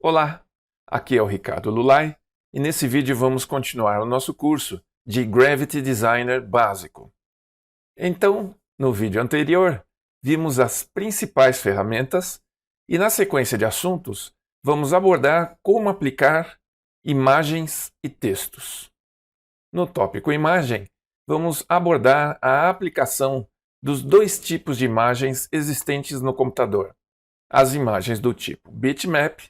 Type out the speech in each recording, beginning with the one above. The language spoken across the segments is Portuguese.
Olá, aqui é o Ricardo Lulay e nesse vídeo vamos continuar o nosso curso de Gravity Designer básico. Então, no vídeo anterior, vimos as principais ferramentas e na sequência de assuntos vamos abordar como aplicar imagens e textos. No tópico imagem, vamos abordar a aplicação dos dois tipos de imagens existentes no computador, as imagens do tipo bitmap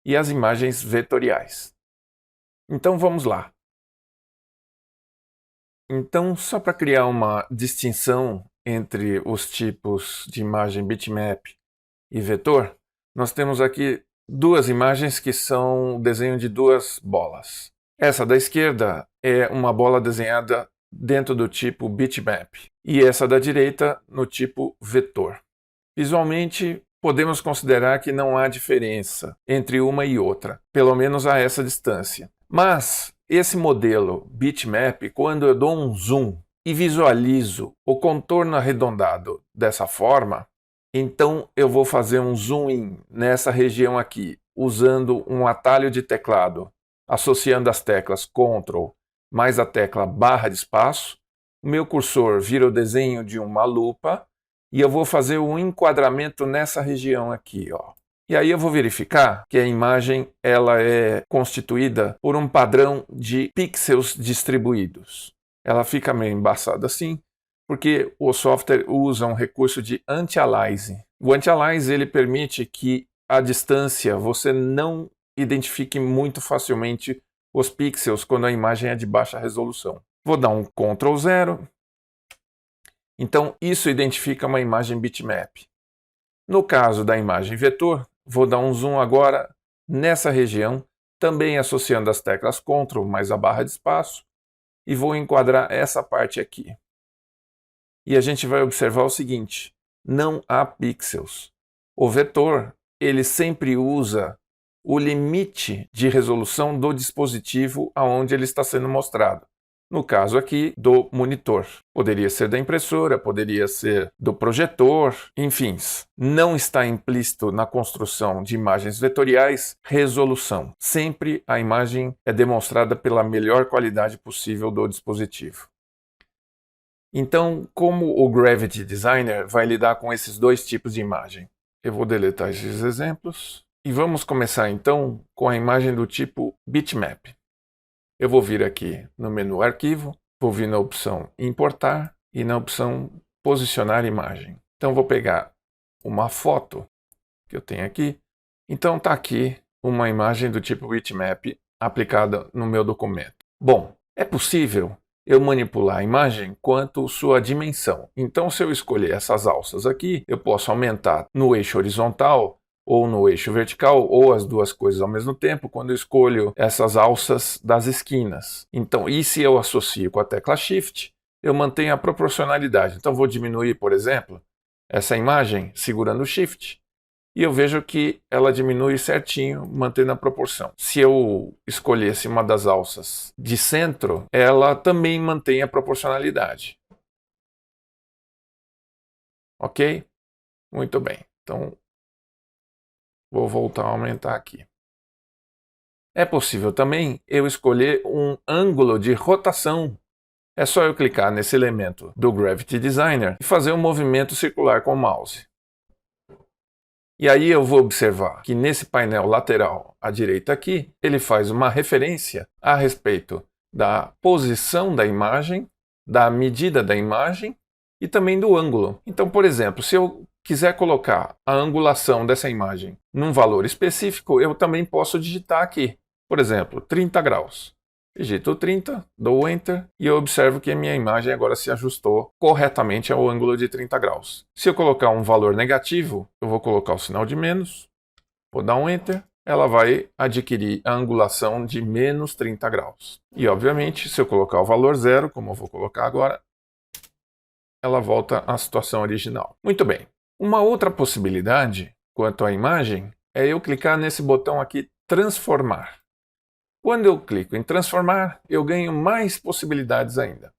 e as imagens vetoriais. Então vamos lá. Então, só para criar uma distinção entre os tipos de imagem bitmap e vetor, nós temos aqui duas imagens que são o desenho de duas bolas. Essa da esquerda é uma bola desenhada dentro do tipo bitmap e essa da direita no tipo vetor. Visualmente, podemos considerar que não há diferença entre uma e outra, pelo menos a essa distância. Mas esse modelo bitmap, quando eu dou um zoom e visualizo o contorno arredondado dessa forma, então eu vou fazer um zoom in nessa região aqui, usando um atalho de teclado, associando as teclas Ctrl mais a tecla barra de espaço. O meu cursor vira o desenho de uma lupa, e eu vou fazer um enquadramento nessa região aqui, ó. E aí eu vou verificar que a imagem ela é constituída por um padrão de pixels distribuídos. Ela fica meio embaçada assim, porque o software usa um recurso de anti-aliasing. O anti-aliasing ele permite que à distância você não identifique muito facilmente os pixels quando a imagem é de baixa resolução. Vou dar um Ctrl 0. Então, isso identifica uma imagem bitmap. No caso da imagem vetor, vou dar um zoom agora nessa região, também associando as teclas Ctrl mais a barra de espaço, e vou enquadrar essa parte aqui. E a gente vai observar o seguinte, não há pixels. O vetor, ele sempre usa o limite de resolução do dispositivo aonde ele está sendo mostrado. No caso aqui, do monitor. Poderia ser da impressora, poderia ser do projetor, enfim. Não está implícito na construção de imagens vetoriais resolução. Sempre a imagem é demonstrada pela melhor qualidade possível do dispositivo. Então, como o Gravity Designer vai lidar com esses dois tipos de imagem? Eu vou deletar esses exemplos. E vamos começar então com a imagem do tipo bitmap. Eu vou vir aqui no menu Arquivo, vou vir na opção Importar e na opção Posicionar imagem. Então vou pegar uma foto que eu tenho aqui. Então está aqui uma imagem do tipo bitmap aplicada no meu documento. Bom, é possível eu manipular a imagem quanto sua dimensão. Então se eu escolher essas alças aqui, eu posso aumentar no eixo horizontal ou no eixo vertical, ou as duas coisas ao mesmo tempo, quando eu escolho essas alças das esquinas. Então, e se eu associo com a tecla Shift, eu mantenho a proporcionalidade. Então, vou diminuir, por exemplo, essa imagem segurando o Shift, e eu vejo que ela diminui certinho, mantendo a proporção. Se eu escolhesse uma das alças de centro, ela também mantém a proporcionalidade. Ok? Muito bem. Então, vou voltar a aumentar aqui. É possível também eu escolher um ângulo de rotação. É só eu clicar nesse elemento do Gravity Designer e fazer um movimento circular com o mouse. E aí eu vou observar que nesse painel lateral à direita aqui, ele faz uma referência a respeito da posição da imagem, da medida da imagem e também do ângulo. Então, por exemplo, se eu quiser colocar a angulação dessa imagem num valor específico, eu também posso digitar aqui. Por exemplo, 30 graus. Digito 30, dou Enter e eu observo que a minha imagem agora se ajustou corretamente ao ângulo de 30 graus. Se eu colocar um valor negativo, eu vou colocar o sinal de menos, vou dar um Enter, ela vai adquirir a angulação de menos 30 graus. E obviamente, se eu colocar o valor zero, como eu vou colocar agora, ela volta à situação original. Muito bem. Uma outra possibilidade quanto à imagem é eu clicar nesse botão aqui, transformar. Quando eu clico em transformar, eu ganho mais possibilidades ainda.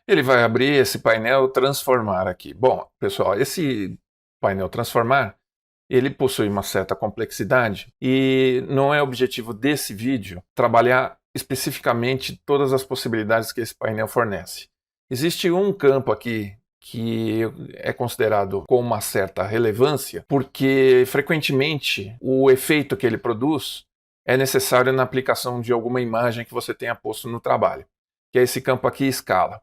Ele vai abrir esse painel transformar aqui. Bom, pessoal, esse painel transformar, ele possui uma certa complexidade e não é objetivo desse vídeo trabalhar especificamente todas as possibilidades que esse painel fornece. Existe um campo aqui que é considerado com uma certa relevância, porque frequentemente o efeito que ele produz é necessário na aplicação de alguma imagem que você tenha posto no trabalho, que é esse campo aqui, escala.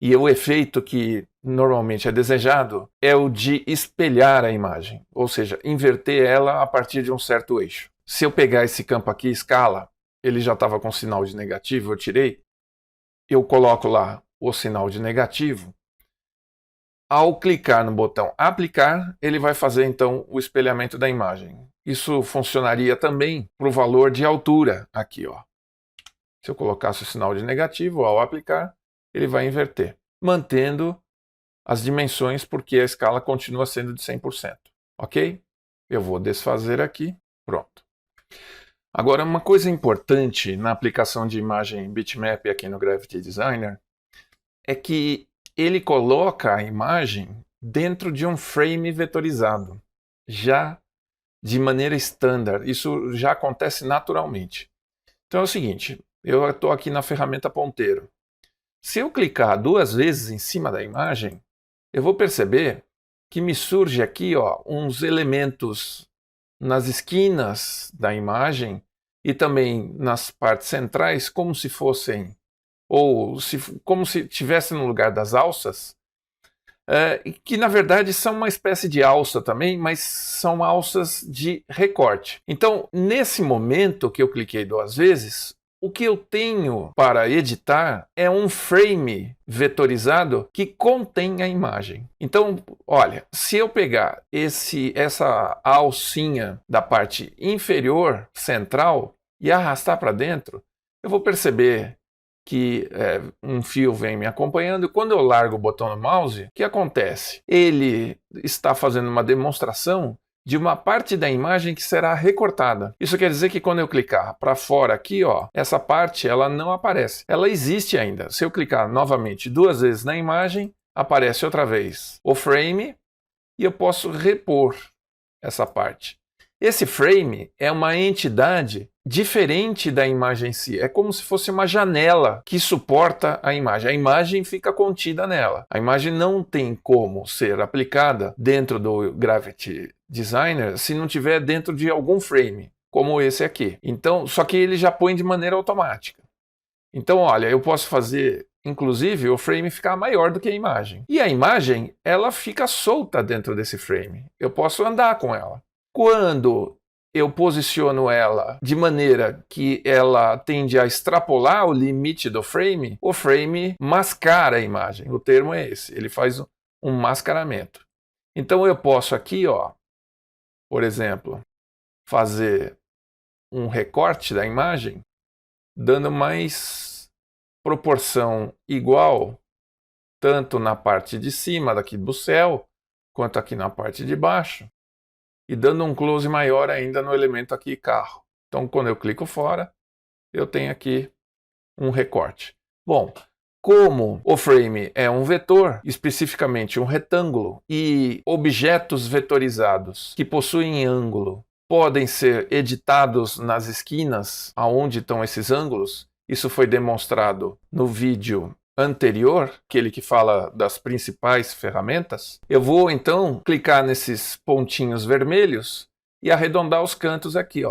E o efeito que normalmente é desejado é o de espelhar a imagem, ou seja, inverter ela a partir de um certo eixo. Se eu pegar esse campo aqui, escala, ele já estava com sinal de negativo, eu tirei, eu coloco lá o sinal de negativo. Ao clicar no botão aplicar, ele vai fazer então o espelhamento da imagem. Isso funcionaria também para o valor de altura aqui, ó. Se eu colocasse o sinal de negativo, ao aplicar, ele vai inverter, mantendo as dimensões porque a escala continua sendo de 100%, ok? Eu vou desfazer aqui, pronto. Agora, uma coisa importante na aplicação de imagem bitmap aqui no Gravity Designer é que ele coloca a imagem dentro de um frame vetorizado, já de maneira estándar. Isso já acontece naturalmente. Então é o seguinte, eu estou aqui na ferramenta ponteiro. Se eu clicar 2 vezes em cima da imagem, eu vou perceber que me surge aqui uns elementos nas esquinas da imagem e também nas partes centrais, como se fossem, como se estivesse no lugar das alças, que na verdade são uma espécie de alça também, mas são alças de recorte. Então, nesse momento que eu cliquei 2 vezes, o que eu tenho para editar é um frame vetorizado que contém a imagem. Então, olha, se eu pegar essa alcinha da parte inferior central e arrastar para dentro, eu vou perceber que um fio vem me acompanhando, e quando eu largo o botão do mouse, o que acontece? Ele está fazendo uma demonstração de uma parte da imagem que será recortada. Isso quer dizer que quando eu clicar para fora aqui, essa parte ela não aparece. Ela existe ainda. Se eu clicar novamente 2 vezes na imagem, aparece outra vez o frame e eu posso repor essa parte. Esse frame é uma entidade diferente da imagem em si. É como se fosse uma janela que suporta a imagem. A imagem fica contida nela. A imagem não tem como ser aplicada dentro do Gravity Designer se não tiver dentro de algum frame, como esse aqui. Então, só que ele já põe de maneira automática. Então, olha, eu posso fazer, inclusive, o frame ficar maior do que a imagem. E a imagem, ela fica solta dentro desse frame. Eu posso andar com ela. Quando eu posiciono ela de maneira que ela tende a extrapolar o limite do frame, o frame mascara a imagem. O termo é esse, ele faz um mascaramento. Então eu posso aqui, por exemplo, fazer um recorte da imagem, dando mais proporção igual, tanto na parte de cima daqui do céu, quanto aqui na parte de baixo, e dando um close maior ainda no elemento aqui carro. Então, quando eu clico fora, eu tenho aqui um recorte. Bom, como o frame é um vetor, especificamente um retângulo, e objetos vetorizados que possuem ângulo podem ser editados nas esquinas aonde estão esses ângulos, isso foi demonstrado no vídeo anterior, aquele que fala das principais ferramentas, eu vou então clicar nesses pontinhos vermelhos e arredondar os cantos aqui,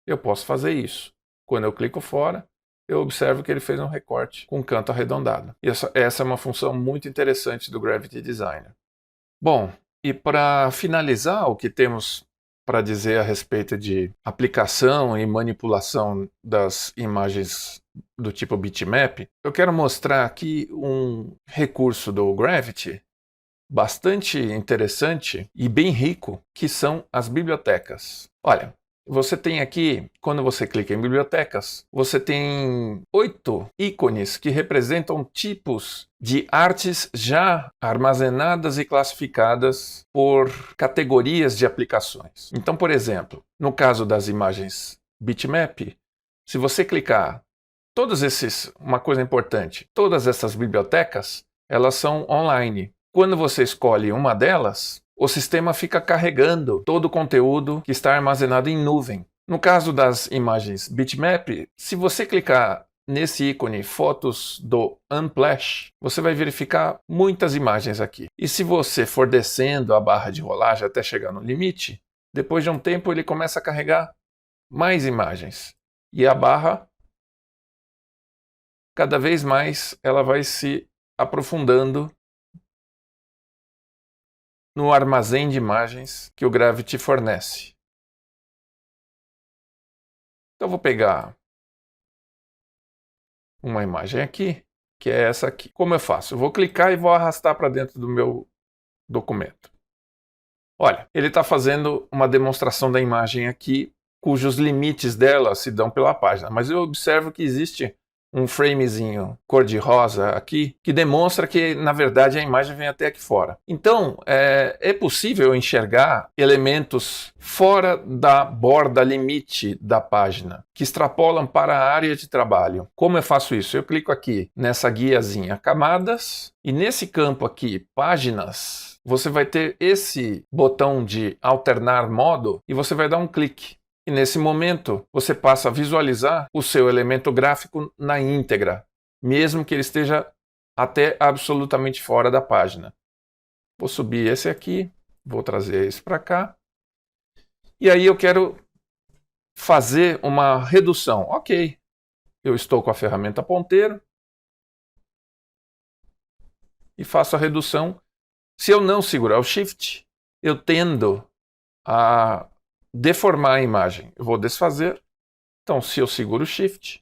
Eu posso fazer isso. Quando eu clico fora, eu observo que ele fez um recorte com canto arredondado. E essa é uma função muito interessante do Gravity Designer. Bom, e para finalizar o que temos para dizer a respeito de aplicação e manipulação das imagens do tipo bitmap, eu quero mostrar aqui um recurso do Gravity bastante interessante e bem rico, que são as bibliotecas. Olha, você tem aqui, quando você clica em bibliotecas, você tem 8 ícones que representam tipos de artes já armazenadas e classificadas por categorias de aplicações. Então, por exemplo, no caso das imagens bitmap, se você clicar, uma coisa importante, todas essas bibliotecas, elas são online. Quando você escolhe uma delas, o sistema fica carregando todo o conteúdo que está armazenado em nuvem. No caso das imagens bitmap, se você clicar nesse ícone Fotos do Unsplash, você vai verificar muitas imagens aqui. E se você for descendo a barra de rolagem até chegar no limite, depois de um tempo ele começa a carregar mais imagens. E a barra, cada vez mais, ela vai se aprofundando no armazém de imagens que o Gravity fornece. Então eu vou pegar uma imagem aqui, que é essa aqui. Como eu faço? Eu vou clicar e vou arrastar para dentro do meu documento. Olha, ele está fazendo uma demonstração da imagem aqui, cujos limites dela se dão pela página. Mas eu observo que existe um framezinho cor-de-rosa aqui, que demonstra que, na verdade, a imagem vem até aqui fora. Então, é possível enxergar elementos fora da borda limite da página, que extrapolam para a área de trabalho. Como eu faço isso? Eu clico aqui nessa guiazinha Camadas, e nesse campo aqui, Páginas, você vai ter esse botão de alternar modo, e você vai dar um clique. E nesse momento, você passa a visualizar o seu elemento gráfico na íntegra, mesmo que ele esteja até absolutamente fora da página. Vou subir esse aqui, vou trazer esse para cá. E aí eu quero fazer uma redução. Ok, eu estou com a ferramenta ponteiro e faço a redução. Se eu não segurar o Shift, eu tendo a deformar a imagem. Eu vou desfazer. Então, se eu seguro o Shift,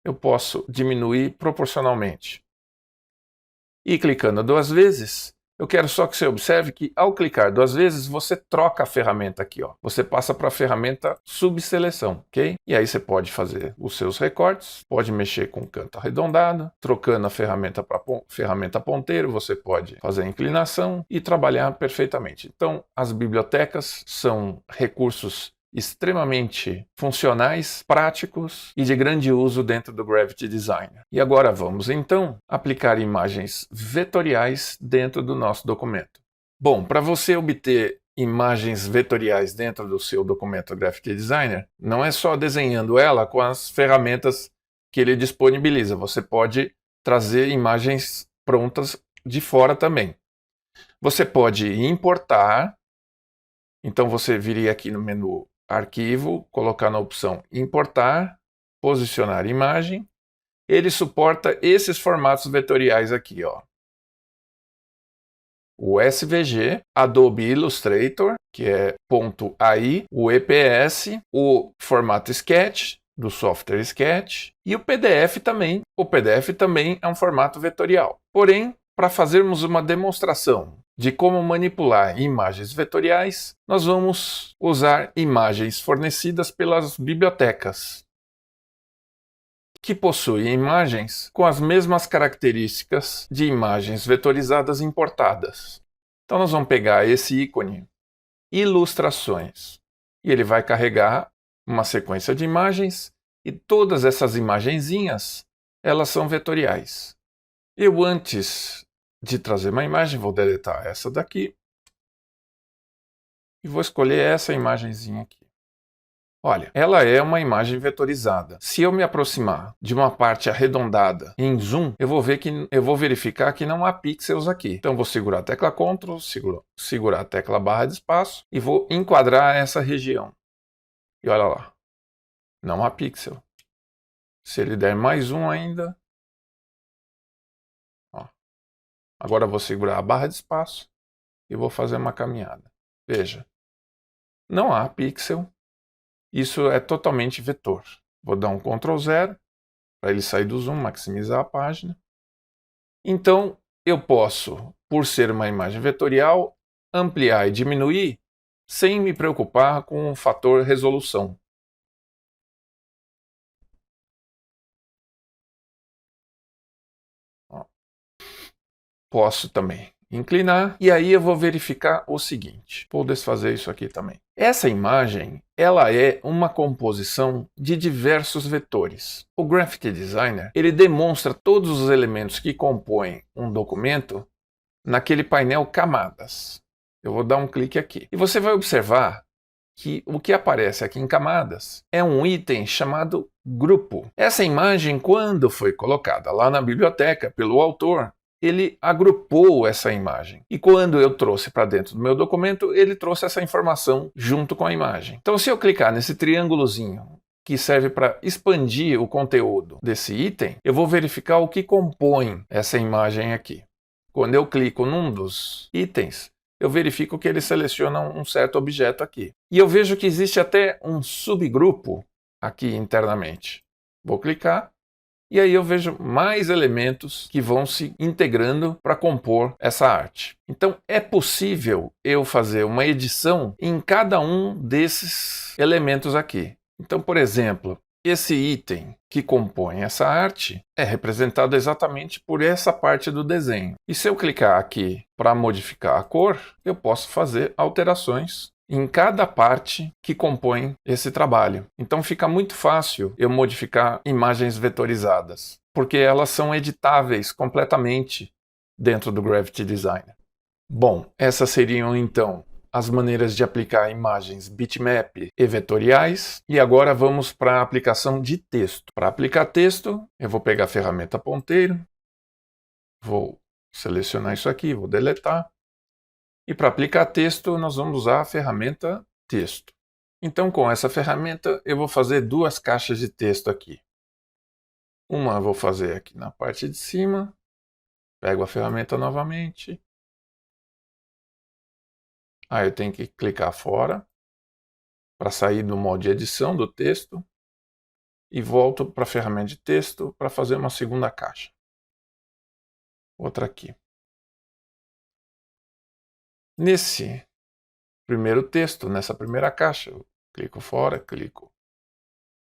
eu posso diminuir proporcionalmente. E clicando duas vezes, eu quero só que você observe que ao clicar duas vezes, você troca a ferramenta aqui, ó. Você passa para a ferramenta subseleção, ok? E aí você pode fazer os seus recortes, pode mexer com o canto arredondado, trocando a ferramenta para ferramenta ponteiro, você pode fazer a inclinação e trabalhar perfeitamente. Então, as bibliotecas são recursos extremamente funcionais, práticos e de grande uso dentro do Gravity Designer. E agora vamos então aplicar imagens vetoriais dentro do nosso documento. Bom, para você obter imagens vetoriais dentro do seu documento Gravity Designer, não é só desenhando ela com as ferramentas que ele disponibiliza. Você pode trazer imagens prontas de fora também. Você pode importar, então você viria aqui no menu Arquivo, colocar na opção Importar, posicionar imagem. Ele suporta esses formatos vetoriais aqui, ó. O SVG, Adobe Illustrator, que é .ai, o EPS, o formato Sketch, do software Sketch, e o PDF também. O PDF também é um formato vetorial. Porém, para fazermos uma demonstração de como manipular imagens vetoriais, nós vamos usar imagens fornecidas pelas bibliotecas, que possuem imagens com as mesmas características de imagens vetorizadas importadas. Então nós vamos pegar esse ícone, Ilustrações, e ele vai carregar uma sequência de imagens, e todas essas imagenzinhas, elas são vetoriais. Eu, antes de trazer uma imagem, vou deletar essa daqui e vou escolher essa imagenzinha aqui. Olha, ela é uma imagem vetorizada. Se eu me aproximar de uma parte arredondada em zoom, eu vou verificar que não há pixels aqui. Então vou segurar a tecla Ctrl, segurar a tecla barra de espaço e vou enquadrar essa região. E olha lá, não há pixel. Se ele der mais um ainda, ó. Agora eu vou segurar a barra de espaço e vou fazer uma caminhada. Veja, não há pixel. Isso é totalmente vetor. Vou dar um Ctrl 0 para ele sair do zoom, maximizar a página. Então, eu posso, por ser uma imagem vetorial, ampliar e diminuir sem me preocupar com o fator resolução. Ó. Posso também inclinar, e aí eu vou verificar o seguinte. Vou desfazer isso aqui também. Essa imagem, ela é uma composição de diversos vetores. O Gravity Designer, ele demonstra todos os elementos que compõem um documento naquele painel Camadas. Eu vou dar um clique aqui. E você vai observar que o que aparece aqui em Camadas é um item chamado Grupo. Essa imagem, quando foi colocada lá na biblioteca pelo autor, ele agrupou essa imagem. E quando eu trouxe para dentro do meu documento, ele trouxe essa informação junto com a imagem. Então, se eu clicar nesse triângulozinho que serve para expandir o conteúdo desse item, eu vou verificar o que compõe essa imagem aqui. Quando eu clico num dos itens, eu verifico que ele seleciona um certo objeto aqui. E eu vejo que existe até um subgrupo aqui internamente. Vou clicar e aí eu vejo mais elementos que vão se integrando para compor essa arte. Então é possível eu fazer uma edição em cada um desses elementos aqui. Então, por exemplo, esse item que compõe essa arte é representado exatamente por essa parte do desenho. E se eu clicar aqui para modificar a cor, eu posso fazer alterações em cada parte que compõe esse trabalho. Então fica muito fácil eu modificar imagens vetorizadas, porque elas são editáveis completamente dentro do Gravity Designer. Bom, essas seriam então as maneiras de aplicar imagens bitmap e vetoriais. E agora vamos para a aplicação de texto. Para aplicar texto, eu vou pegar a ferramenta ponteiro, vou selecionar isso aqui, vou deletar. E para aplicar texto, nós vamos usar a ferramenta texto. Então, com essa ferramenta, eu vou fazer duas caixas de texto aqui. Uma eu vou fazer aqui na parte de cima. Pego a ferramenta novamente. Aí eu tenho que clicar fora para sair do modo de edição do texto e volto para a ferramenta de texto para fazer uma segunda caixa. Outra aqui. Nesse primeiro texto, nessa primeira caixa, eu clico fora, clico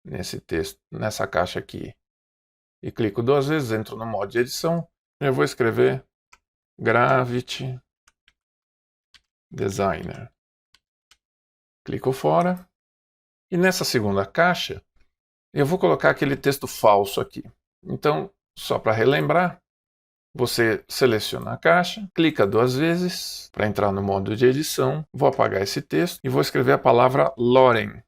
nesse texto, nessa caixa aqui e clico duas vezes, entro no modo de edição. Eu vou escrever Gravity Designer. Clico fora. E nessa segunda caixa, eu vou colocar aquele texto falso aqui. Então, só para relembrar, você seleciona a caixa, clica duas vezes para entrar no modo de edição. Vou apagar esse texto e vou escrever a palavra Loren.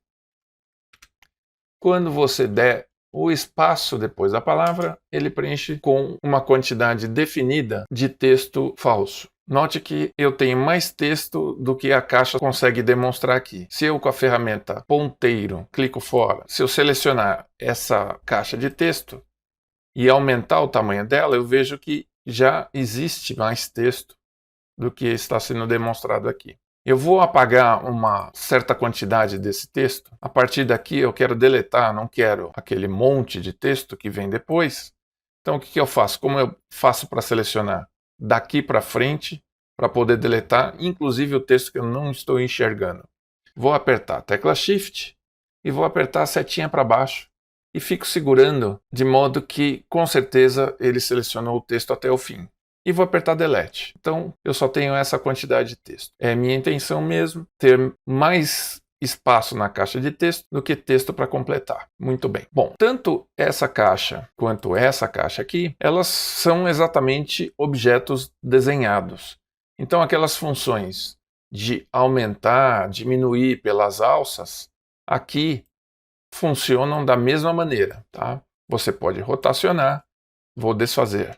Quando você der o espaço depois da palavra, ele preenche com uma quantidade definida de texto falso. Note que eu tenho mais texto do que a caixa consegue demonstrar aqui. Se eu, com a ferramenta ponteiro, clico fora, se eu selecionar essa caixa de texto e aumentar o tamanho dela, eu vejo que já existe mais texto do que está sendo demonstrado aqui. Eu vou apagar uma certa quantidade desse texto. A partir daqui eu quero deletar, não quero aquele monte de texto que vem depois. Então o que eu faço? Como eu faço para selecionar? Daqui para frente, para poder deletar, inclusive o texto que eu não estou enxergando. Vou apertar a tecla Shift e vou apertar a setinha para baixo e fico segurando de modo que, com certeza, ele selecionou o texto até o fim. E vou apertar Delete. Então, eu só tenho essa quantidade de texto. É minha intenção mesmo ter mais espaço na caixa de texto do que texto para completar. Muito bem. Bom, tanto essa caixa quanto essa caixa aqui, elas são exatamente objetos desenhados. Então, aquelas funções de aumentar, diminuir pelas alças, aqui funcionam da mesma maneira, tá? Você pode rotacionar, vou desfazer.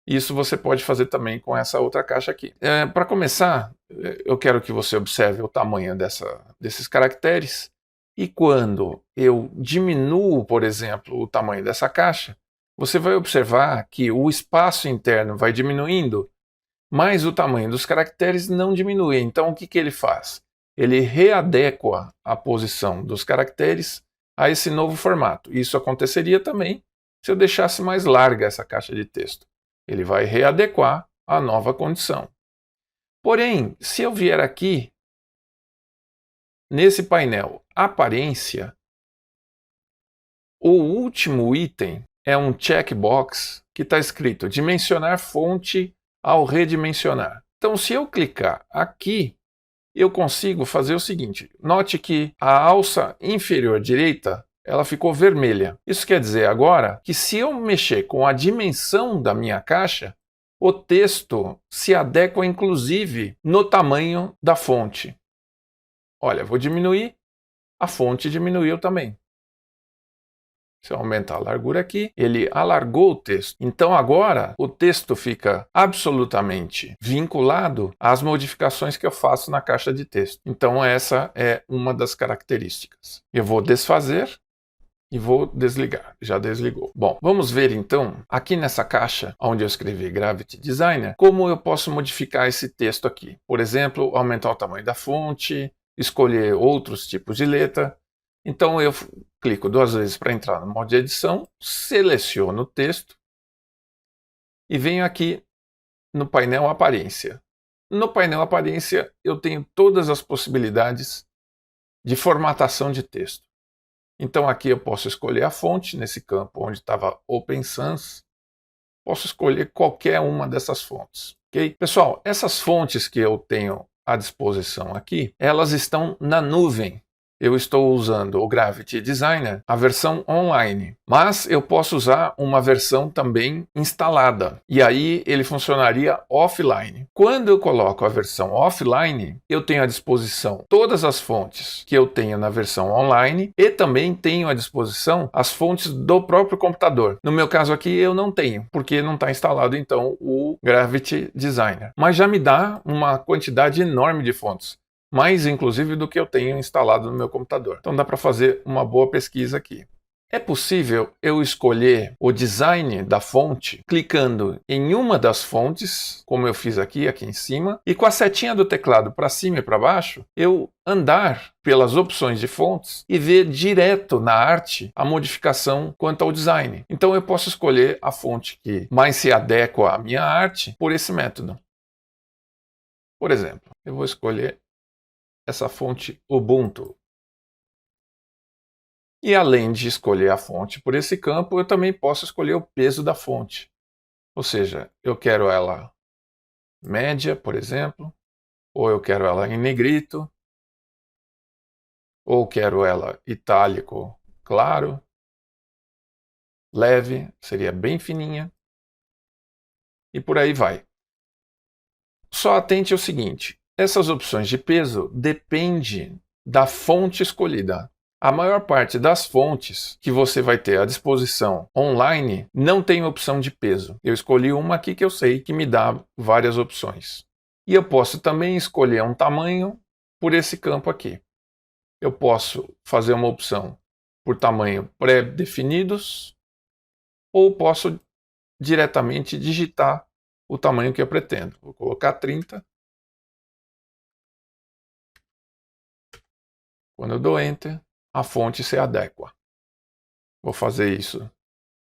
Isso você pode fazer também com essa outra caixa aqui. Para começar, eu quero que você observe o tamanho desses caracteres. E quando eu diminuo, por exemplo, o tamanho dessa caixa, você vai observar que o espaço interno vai diminuindo, mas o tamanho dos caracteres não diminui. Então, o que ele faz? Ele readequa a posição dos caracteres a esse novo formato. Isso aconteceria também se eu deixasse mais larga essa caixa de texto. Ele vai readequar à nova condição. Porém, se eu vier aqui, nesse painel Aparência, o último item é um checkbox que está escrito Dimensionar fonte ao redimensionar. Então, se eu clicar aqui, eu consigo fazer o seguinte. Note que a alça inferior direita ela ficou vermelha. Isso quer dizer agora que se eu mexer com a dimensão da minha caixa, o texto se adequa inclusive no tamanho da fonte. Olha, vou diminuir, a fonte diminuiu também. Se eu aumentar a largura aqui, ele alargou o texto. Então agora o texto fica absolutamente vinculado às modificações que eu faço na caixa de texto. Então essa é uma das características. Eu vou desfazer e vou desligar. Já desligou. Bom, vamos ver então, aqui nessa caixa, onde eu escrevi Gravity Designer, como eu posso modificar esse texto aqui. Por exemplo, aumentar o tamanho da fonte, escolher outros tipos de letra. Então eu clico 2 vezes para entrar no modo de edição, seleciono o texto e venho aqui no painel Aparência. No painel Aparência eu tenho todas as possibilidades de formatação de texto. Então aqui eu posso escolher a fonte, nesse campo onde estava Open Sans, posso escolher qualquer uma dessas fontes. Okay? Pessoal, essas fontes que eu tenho à disposição aqui, elas estão na nuvem. Eu estou usando o Gravity Designer, a versão online, mas eu posso usar uma versão também instalada, e aí ele funcionaria offline. Quando eu coloco a versão offline, eu tenho à disposição todas as fontes que eu tenho na versão online e também tenho à disposição as fontes do próprio computador. No meu caso aqui eu não tenho, porque não está instalado então o Gravity Designer, mas já me dá uma quantidade enorme de fontes. Mais inclusive do que eu tenho instalado no meu computador. Então dá para fazer uma boa pesquisa aqui. É possível eu escolher o design da fonte clicando em uma das fontes, como eu fiz aqui em cima, e com a setinha do teclado para cima e para baixo, eu andar pelas opções de fontes e ver direto na arte a modificação quanto ao design. Então eu posso escolher a fonte que mais se adequa à minha arte por esse método. Por exemplo, eu vou escolher essa fonte Ubuntu. E além de escolher a fonte por esse campo, eu também posso escolher o peso da fonte. Ou seja, eu quero ela média, por exemplo, ou eu quero ela em negrito, ou quero ela itálico claro, leve, seria bem fininha, e por aí vai. Só atente ao seguinte, essas opções de peso dependem da fonte escolhida. A maior parte das fontes que você vai ter à disposição online não tem opção de peso. Eu escolhi uma aqui que eu sei que me dá várias opções. E eu posso também escolher um tamanho por esse campo aqui. Eu posso fazer uma opção por tamanho pré-definidos ou posso diretamente digitar o tamanho que eu pretendo. Vou colocar 30. Quando eu dou Enter, a fonte se adequa. Vou fazer isso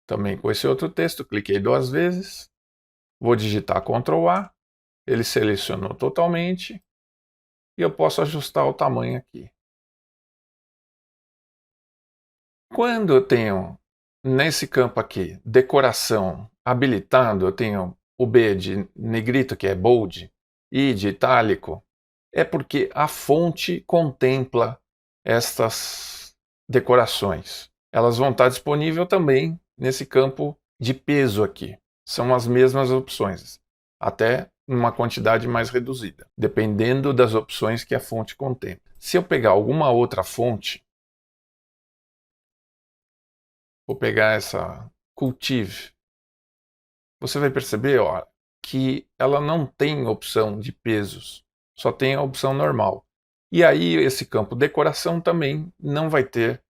também com esse outro texto. Cliquei 2 vezes. Vou digitar Ctrl A. Ele selecionou totalmente. E eu posso ajustar o tamanho aqui. Quando eu tenho, nesse campo aqui, decoração habilitado, eu tenho o B de negrito, que é bold, e de itálico, é porque a fonte contempla estas decorações. Elas vão estar disponíveis também nesse campo de peso aqui. São as mesmas opções, até uma quantidade mais reduzida, dependendo das opções que a fonte contempla. Se eu pegar alguma outra fonte, vou pegar essa Cultive, você vai perceber que ela não tem opção de pesos, só tem a opção normal. E aí esse campo decoração também não vai ter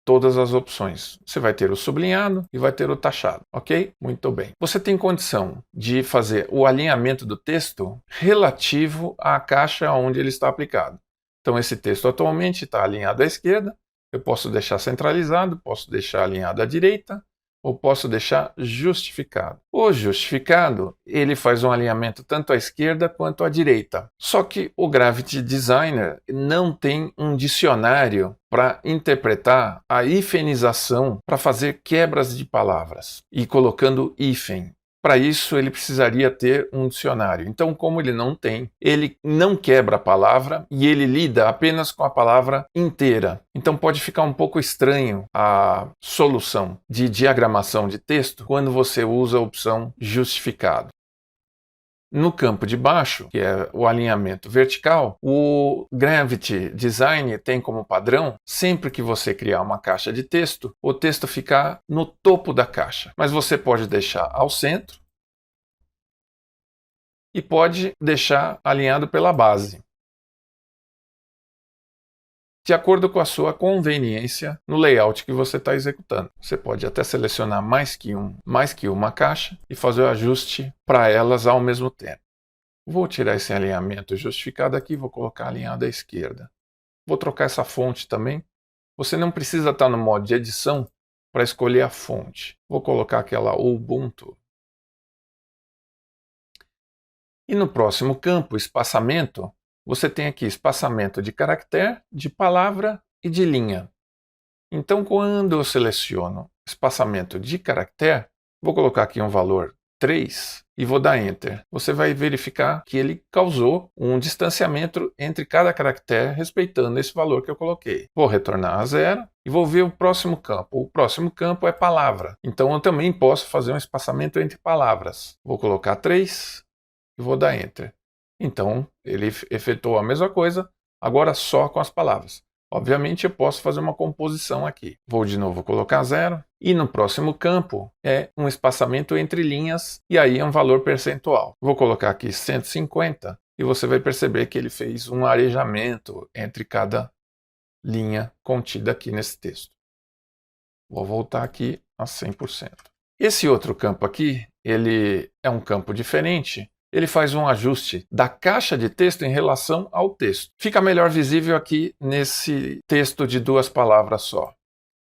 todas as opções. Você vai ter o sublinhado e vai ter o taxado, ok? Muito bem. Você tem condição de fazer o alinhamento do texto relativo à caixa onde ele está aplicado. Então esse texto atualmente está alinhado à esquerda, eu posso deixar centralizado, posso deixar alinhado à direita, ou posso deixar justificado. O justificado, ele faz um alinhamento tanto à esquerda quanto à direita. Só que o Gravity Designer não tem um dicionário para interpretar a hifenização, para fazer quebras de palavras e colocando hífen. Para isso, ele precisaria ter um dicionário. Então, como ele não tem, ele não quebra a palavra e ele lida apenas com a palavra inteira. Então, pode ficar um pouco estranho a solução de diagramação de texto quando você usa a opção justificado. No campo de baixo, que é o alinhamento vertical, o Gravity Design tem como padrão, sempre que você criar uma caixa de texto, o texto ficar no topo da caixa. Mas você pode deixar ao centro e pode deixar alinhado pela base, de acordo com a sua conveniência no layout que você está executando. Você pode até selecionar mais que uma caixa e fazer o ajuste para elas ao mesmo tempo. Vou tirar esse alinhamento justificado aqui, vou colocar alinhado à esquerda. Vou trocar essa fonte também. Você não precisa estar no modo de edição para escolher a fonte. Vou colocar aquela Ubuntu. E no próximo campo, espaçamento, você tem aqui espaçamento de caractere, de palavra e de linha. Então, quando eu seleciono espaçamento de caractere, vou colocar aqui um valor 3 e vou dar Enter. Você vai verificar que ele causou um distanciamento entre cada caractere, respeitando esse valor que eu coloquei. Vou retornar a 0 e vou ver o próximo campo. O próximo campo é palavra. Então, eu também posso fazer um espaçamento entre palavras. Vou colocar 3 e vou dar Enter. Então, ele efetuou a mesma coisa, agora só com as palavras. Obviamente, eu posso fazer uma composição aqui. Vou de novo colocar 0. E no próximo campo é um espaçamento entre linhas, e aí é um valor percentual. Vou colocar aqui 150, e você vai perceber que ele fez um arejamento entre cada linha contida aqui nesse texto. Vou voltar aqui a 100%. Esse outro campo aqui, ele é um campo diferente. Ele faz um ajuste da caixa de texto em relação ao texto. Fica melhor visível aqui nesse texto de 2 palavras só.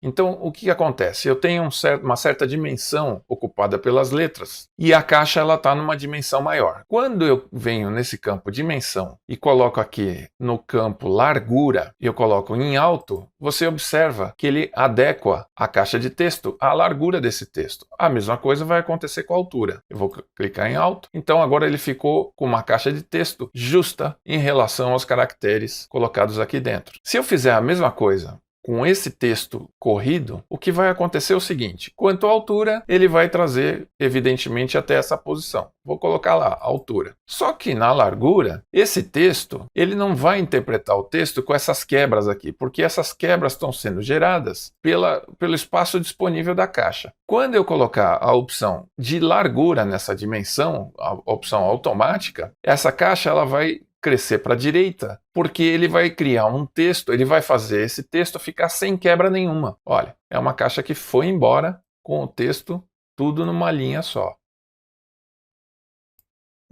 Então, o que acontece? Eu tenho uma certa dimensão ocupada pelas letras e a caixa está numa dimensão maior. Quando eu venho nesse campo dimensão e coloco aqui no campo largura, eu coloco em alto, você observa que ele adequa a caixa de texto à largura desse texto. A mesma coisa vai acontecer com a altura. Eu vou clicar em alto, então agora ele ficou com uma caixa de texto justa em relação aos caracteres colocados aqui dentro. Se eu fizer a mesma coisa com esse texto corrido, o que vai acontecer é o seguinte: quanto à altura, ele vai trazer, evidentemente, até essa posição. Vou colocar lá, altura. Só que na largura, esse texto, ele não vai interpretar o texto com essas quebras aqui, porque essas quebras estão sendo geradas pelo espaço disponível da caixa. Quando eu colocar a opção de largura nessa dimensão, a opção automática, essa caixa ela vai crescer para a direita, porque ele vai criar um texto, ele vai fazer esse texto ficar sem quebra nenhuma. Olha, é uma caixa que foi embora com o texto tudo numa linha só.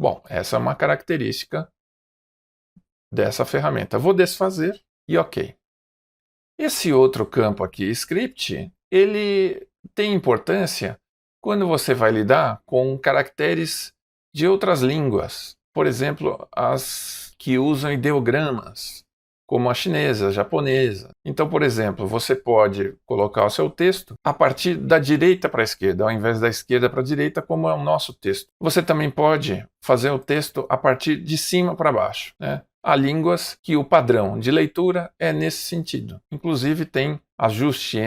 Bom, essa é uma característica dessa ferramenta. Vou desfazer e OK. Esse outro campo aqui, script, ele tem importância quando você vai lidar com caracteres de outras línguas. Por exemplo, as que usam ideogramas, como a chinesa, a japonesa. Então, por exemplo, você pode colocar o seu texto a partir da direita para a esquerda, ao invés da esquerda para a direita, como é o nosso texto. Você também pode fazer o texto a partir de cima para baixo, né? Há línguas que o padrão de leitura é nesse sentido. Inclusive tem ajuste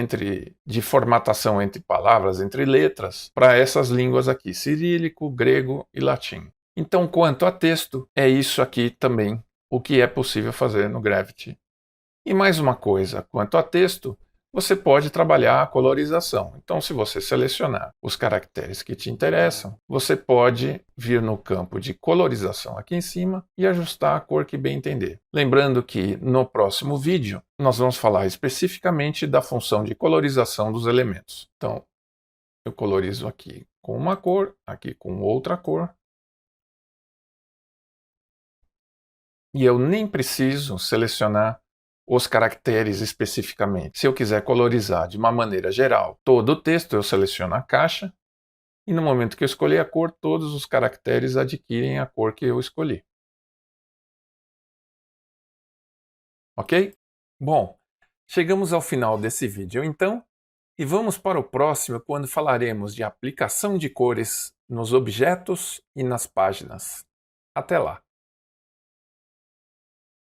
de formatação entre palavras, entre letras, para essas línguas aqui, cirílico, grego e latim. Então, quanto a texto, é isso aqui também o que é possível fazer no Gravity. E mais uma coisa, quanto a texto, você pode trabalhar a colorização. Então, se você selecionar os caracteres que te interessam, você pode vir no campo de colorização aqui em cima e ajustar a cor que bem entender. Lembrando que no próximo vídeo, nós vamos falar especificamente da função de colorização dos elementos. Então, eu colorizo aqui com uma cor, aqui com outra cor. E eu nem preciso selecionar os caracteres especificamente. Se eu quiser colorizar de uma maneira geral todo o texto, eu seleciono a caixa e no momento que eu escolher a cor, todos os caracteres adquirem a cor que eu escolhi. Ok? Bom, chegamos ao final desse vídeo então e vamos para o próximo quando falaremos de aplicação de cores nos objetos e nas páginas. Até lá!